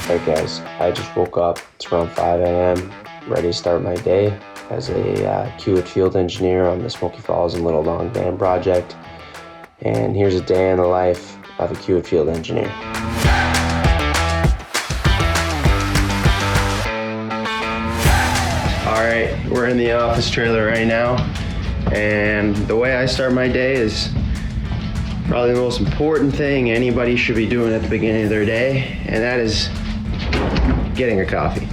Hey guys, I just woke up. It's around 5 a.m. Ready to start my day as a Kiewit field engineer on the Smoky Falls and Little Long Dam project. And here's a day in the life of a Kiewit field engineer. All right, we're in the office trailer right now, and the way I start my day is probably the most important thing anybody should be doing at the beginning of their day, and that is getting a coffee.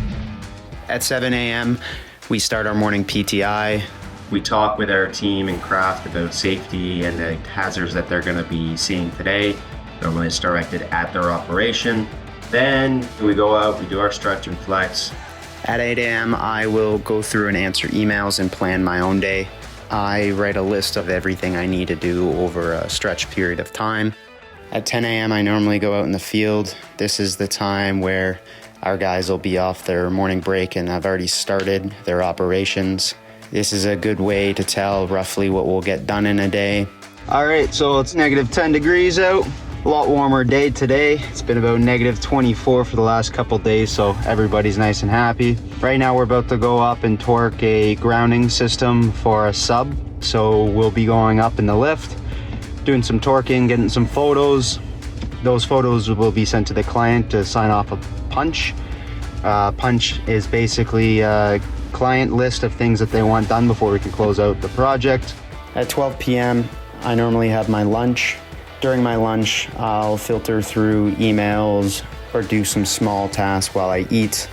At 7 a.m., we start our morning PTI. We talk with our team and craft about safety and the hazards that they're going to be seeing today. Normally it's directed at their operation. Then we go out, we do our stretch and flex. At 8 a.m., I will go through and answer emails and plan my own day. I write a list of everything I need to do over a stretch period of time. At 10 a.m., I normally go out in the field. This is the time where our guys will be off their morning break and have already started their operations. This is a good way to tell roughly what we'll get done in a day. All right, so it's negative 10 degrees out. A lot warmer day today. It's been about negative 24 for the last couple days, so everybody's nice and happy. Right now we're about to go up and torque a grounding system for a sub. So we'll be going up in the lift, doing some torquing, getting some photos. Those photos will be sent to the client to sign off a punch. Punch is basically a client list of things that they want done before we can close out the project. At 12 p.m., I normally have my lunch. During my lunch, I'll filter through emails or do some small tasks while I eat.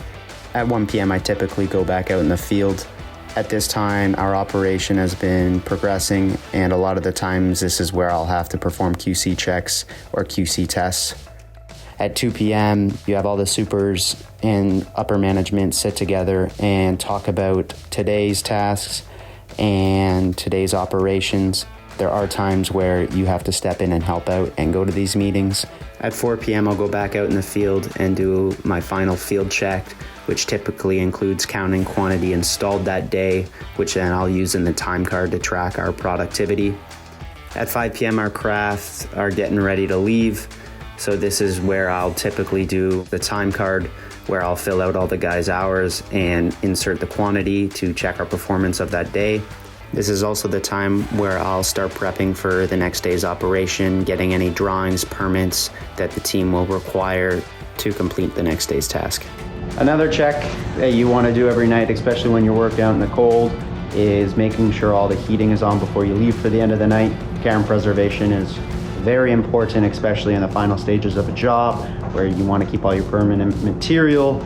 At 1 p.m., I typically go back out in the field. At this time, our operation has been progressing, and a lot of the times this is where I'll have to perform QC checks or QC tests. At 2 p.m., you have all the supers and upper management sit together and talk about today's tasks and today's operations. There are times where you have to step in and help out and go to these meetings. At 4 p.m., I'll go back out in the field and do my final field check, which typically includes counting quantity installed that day, which then I'll use in the time card to track our productivity. At 5 p.m., our crafts are getting ready to leave. So this is where I'll typically do the time card, where I'll fill out all the guys' hours and insert the quantity to check our performance of that day. This is also the time where I'll start prepping for the next day's operation, getting any drawings, permits that the team will require to complete the next day's task. Another check that you want to do every night, especially when you're working out in the cold, is making sure all the heating is on before you leave for the end of the night. Care and preservation is very important, especially in the final stages of a job where you want to keep all your permanent material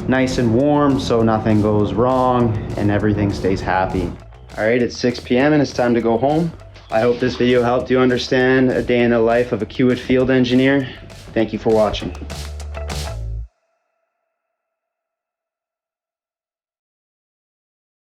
nice and warm so nothing goes wrong and everything stays happy. All right, it's 6 p.m. and it's time to go home. I hope this video helped you understand a day in the life of a Kiewit field engineer. Thank you for watching.